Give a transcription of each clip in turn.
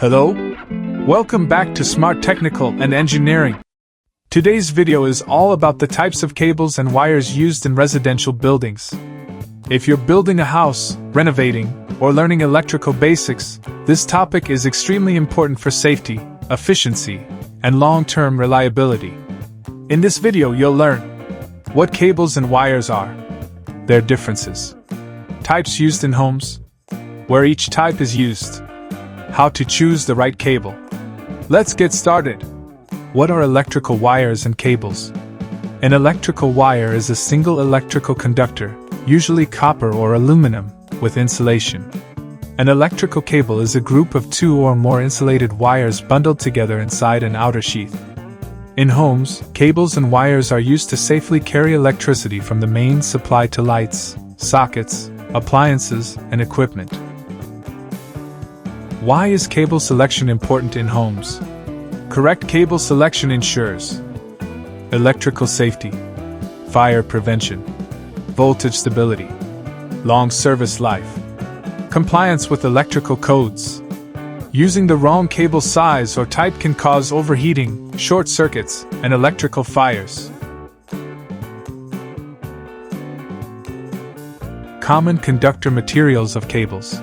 Hello? Welcome back to Smart Technical and Engineering. Today's video is all about the types of cables and wires used in residential buildings. If you're building a house, renovating, or learning electrical basics, this topic is extremely important for safety, efficiency, and long-term reliability. In this video you'll learn what cables and wires are, their differences, types used in homes, where each type is used, how to choose the right cable. Let's get started. What are electrical wires and cables? An electrical wire is a single electrical conductor, usually copper or aluminum, with insulation. An electrical cable is a group of two or more insulated wires bundled together inside an outer sheath. In homes, cables and wires are used to safely carry electricity from the main supply to lights, sockets, appliances, and equipment. Why is cable selection important in homes? Correct cable selection ensures electrical safety, fire prevention, voltage stability, long service life, compliance with electrical codes. Using the wrong cable size or type can cause overheating, short circuits, and electrical fires. Common conductor materials of cables.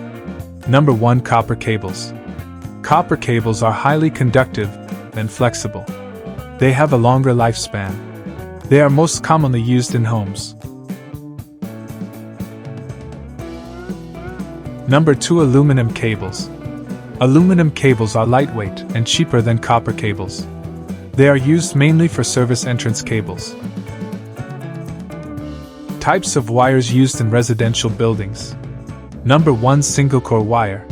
Number 1. Copper cables. Copper cables are highly conductive and flexible. They have a longer lifespan. They are most commonly used in homes. Number 2. Aluminum cables. Aluminum cables are lightweight and cheaper than copper cables. They are used mainly for service entrance cables. Types of wires used in residential buildings. Number 1. Single-core wire.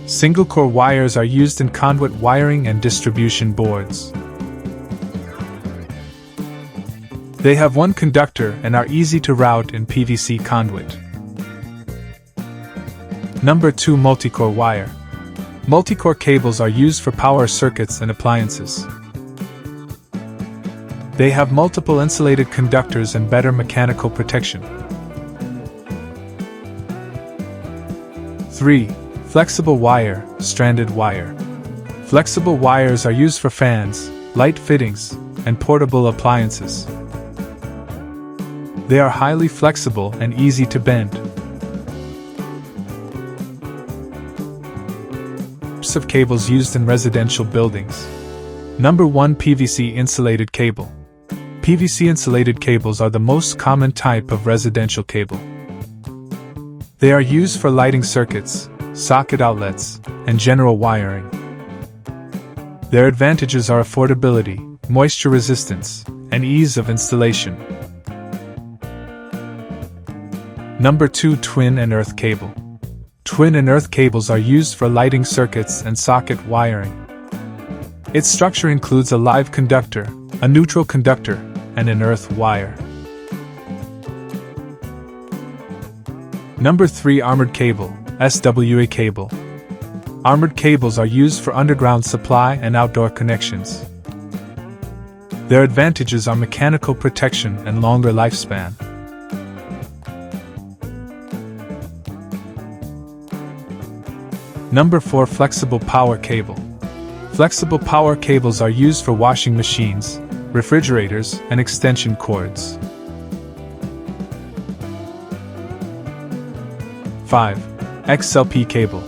Single-core wires are used in conduit wiring and distribution boards. They have one conductor and are easy to route in PVC conduit. Number 2. Multi-core wire. Multi-core cables are used for power circuits and appliances. They have multiple insulated conductors and better mechanical protection. 3. Flexible wire, stranded wire. Flexible wires are used for fans, light fittings, and portable appliances. They are highly flexible and easy to bend. Types of cables used in residential buildings. Number 1. PVC insulated cable. PVC insulated cables are the most common type of residential cable. They are used for lighting circuits, socket outlets, and general wiring. Their advantages are affordability, moisture resistance, and ease of installation. Number 2. Twin and earth cable. Twin and earth cables are used for lighting circuits and socket wiring. Its structure includes a live conductor, a neutral conductor, and an earth wire. Number 3. Armored cable, SWA cable. Armored cables are used for underground supply and outdoor connections. Their advantages are mechanical protection and longer lifespan. Number 4. Flexible power cable. Flexible power cables are used for washing machines, refrigerators, and extension cords. 5. XLP cable.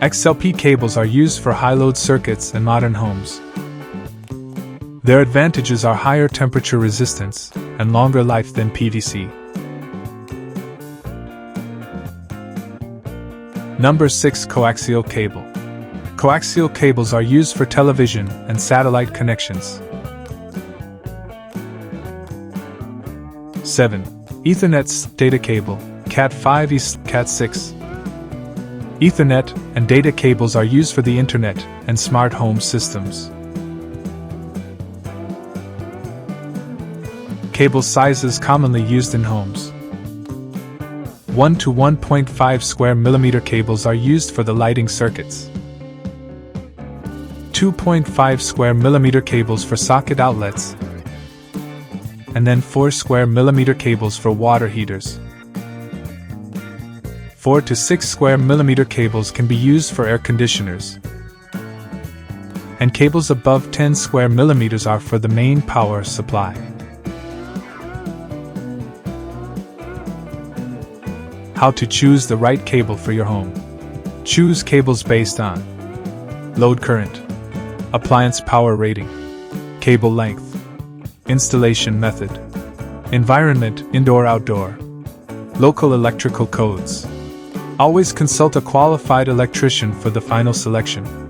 XLP cables are used for high-load circuits in modern homes. Their advantages are higher temperature resistance and longer life than PVC. Number 6. Coaxial cable. Coaxial cables are used for television and satellite connections. 7. Ethernet data cable, Cat5 Cat6. Ethernet and data cables are used for the internet and smart home systems. Cable sizes commonly used in homes. 1 to 1.5 square millimeter cables are used for the lighting circuits. 2.5 square millimeter cables for socket outlets, and then 4 square millimeter cables for water heaters. 4 to 6 square millimeter cables can be used for air conditioners. and cables above 10 square millimeters are for the main power supply. How to choose the right cable for your home. Choose cables based on load current, appliance power rating, cable length, installation method, environment, indoor-outdoor, local electrical codes. Always consult a qualified electrician for the final selection.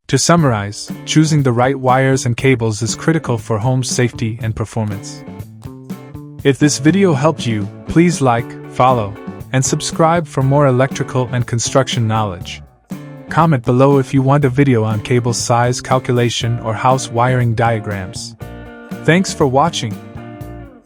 To summarize, choosing the right wires and cables is critical for home safety and performance. If this video helped you, please like, follow, and subscribe for more electrical and construction knowledge. Comment below if you want a video on cable size calculation or house wiring diagrams. Thanks for watching.